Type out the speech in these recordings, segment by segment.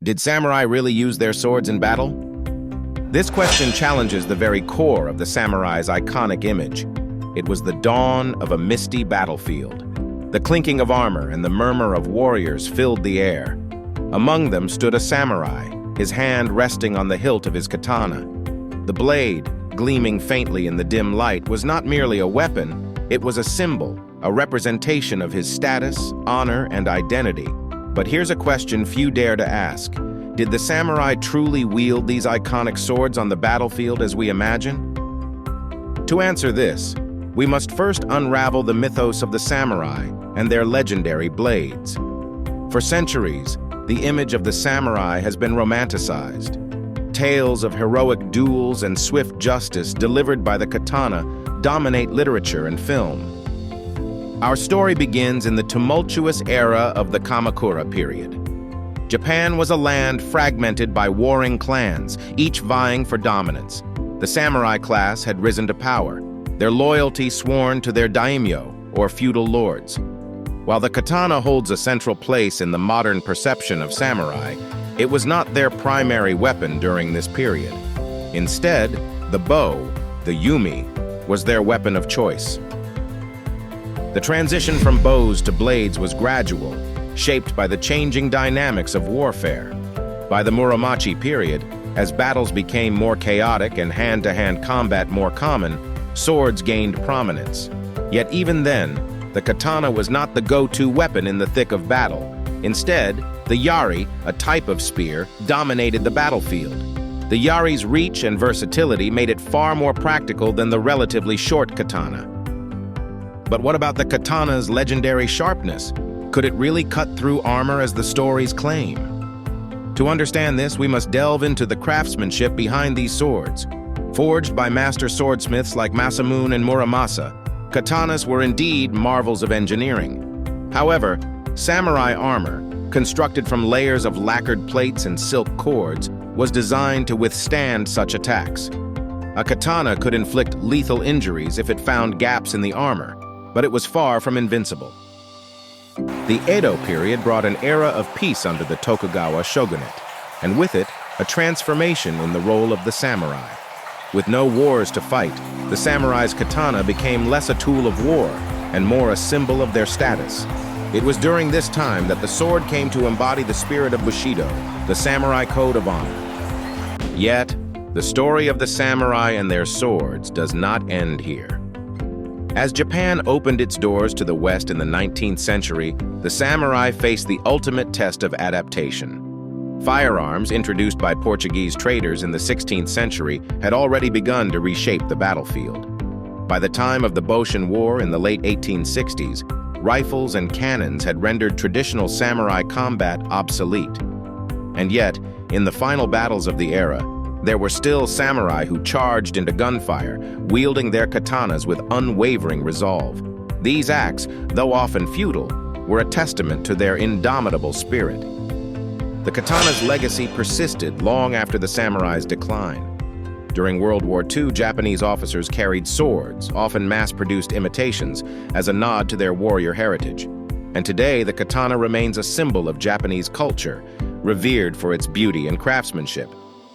Did samurai really use their swords in battle? This question challenges the very core of the samurai's iconic image. It was the dawn of a misty battlefield. The clinking of armor and the murmur of warriors filled the air. Among them stood a samurai, his hand resting on the hilt of his katana. The blade, gleaming faintly in the dim light, was not merely a weapon, it was a symbol, a representation of his status, honor, and identity. But here's a question few dare to ask. Did the samurai truly wield these iconic swords on the battlefield as we imagine? To answer this, we must first unravel the mythos of the samurai and their legendary blades. For centuries, the image of the samurai has been romanticized. Tales of heroic duels and swift justice delivered by the katana dominate literature and film. Our story begins in the tumultuous era of the Kamakura period. Japan was a land fragmented by warring clans, each vying for dominance. The samurai class had risen to power, their loyalty sworn to their daimyo, or feudal lords. While the katana holds a central place in the modern perception of samurai, it was not their primary weapon during this period. Instead, the bow, the yumi, was their weapon of choice. The transition from bows to blades was gradual, shaped by the changing dynamics of warfare. By the Muromachi period, as battles became more chaotic and hand-to-hand combat more common, swords gained prominence. Yet even then, the katana was not the go-to weapon in the thick of battle. Instead, the yari, a type of spear, dominated the battlefield. The yari's reach and versatility made it far more practical than the relatively short katana. But what about the katana's legendary sharpness? Could it really cut through armor as the stories claim? To understand this, we must delve into the craftsmanship behind these swords. Forged by master swordsmiths like Masamune and Muramasa, katanas were indeed marvels of engineering. However, samurai armor, constructed from layers of lacquered plates and silk cords, was designed to withstand such attacks. A katana could inflict lethal injuries if it found gaps in the armor, but it was far from invincible. The Edo period brought an era of peace under the Tokugawa shogunate, and with it, a transformation in the role of the samurai. With no wars to fight, the samurai's katana became less a tool of war and more a symbol of their status. It was during this time that the sword came to embody the spirit of Bushido, the samurai code of honor. Yet, the story of the samurai and their swords does not end here. As Japan opened its doors to the West in the 19th century, the samurai faced the ultimate test of adaptation. Firearms, introduced by Portuguese traders in the 16th century, had already begun to reshape the battlefield. By the time of the Boshin War in the late 1860s, rifles and cannons had rendered traditional samurai combat obsolete. And yet, in the final battles of the era, there were still samurai who charged into gunfire, wielding their katanas with unwavering resolve. These acts, though often futile, were a testament to their indomitable spirit. The katana's legacy persisted long after the samurai's decline. During World War II, Japanese officers carried swords, often mass-produced imitations, as a nod to their warrior heritage. And today, the katana remains a symbol of Japanese culture, revered for its beauty and craftsmanship.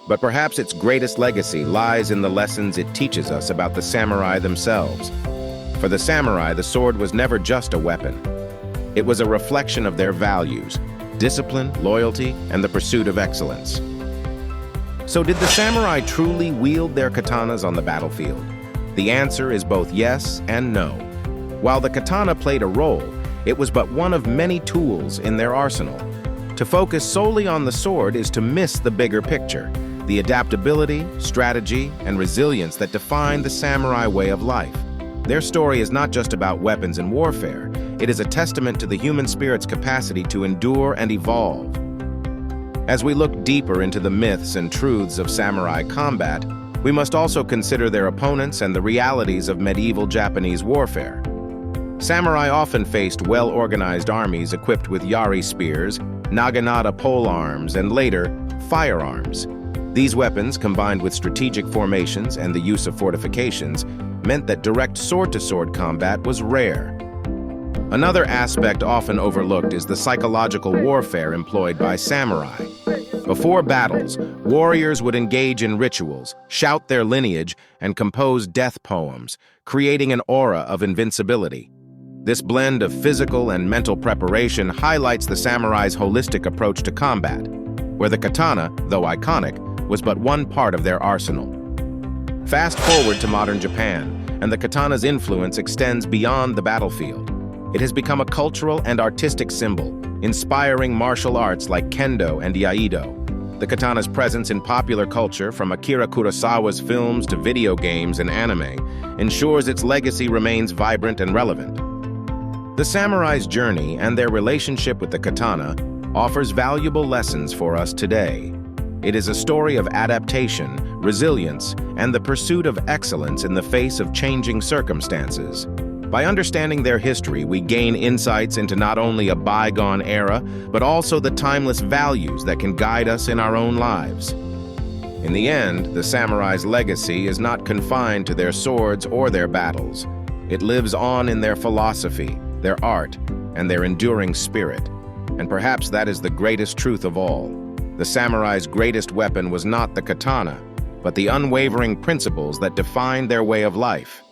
But perhaps its greatest legacy lies in the lessons it teaches us about the samurai themselves. For the samurai, the sword was never just a weapon. It was a reflection of their values: discipline, loyalty, and the pursuit of excellence. So did the samurai truly wield their katanas on the battlefield? The answer is both yes and no. While the katana played a role, it was but one of many tools in their arsenal. To focus solely on the sword is to miss the bigger picture: the adaptability, strategy, and resilience that define the samurai way of life. Their story is not just about weapons and warfare. It is a testament to the human spirit's capacity to endure and evolve. As we look deeper into the myths and truths of samurai combat, we must also consider their opponents and the realities of medieval Japanese warfare. Samurai often faced well-organized armies equipped with yari spears, naginata polearms, and later, firearms. These weapons, combined with strategic formations and the use of fortifications, meant that direct sword-to-sword combat was rare. Another aspect often overlooked is the psychological warfare employed by samurai. Before battles, warriors would engage in rituals, shout their lineage, and compose death poems, creating an aura of invincibility. This blend of physical and mental preparation highlights the samurai's holistic approach to combat, where the katana, though iconic, was but one part of their arsenal. Fast forward to modern Japan, and the katana's influence extends beyond the battlefield. It has become a cultural and artistic symbol, inspiring martial arts like kendo and iaido. The katana's presence in popular culture, from Akira Kurosawa's films to video games and anime, ensures its legacy remains vibrant and relevant. The samurai's journey and their relationship with the katana offers valuable lessons for us today. It is a story of adaptation, resilience, and the pursuit of excellence in the face of changing circumstances. By understanding their history, we gain insights into not only a bygone era, but also the timeless values that can guide us in our own lives. In the end, the samurai's legacy is not confined to their swords or their battles. It lives on in their philosophy, their art, and their enduring spirit. And perhaps that is the greatest truth of all. The samurai's greatest weapon was not the katana, but the unwavering principles that defined their way of life.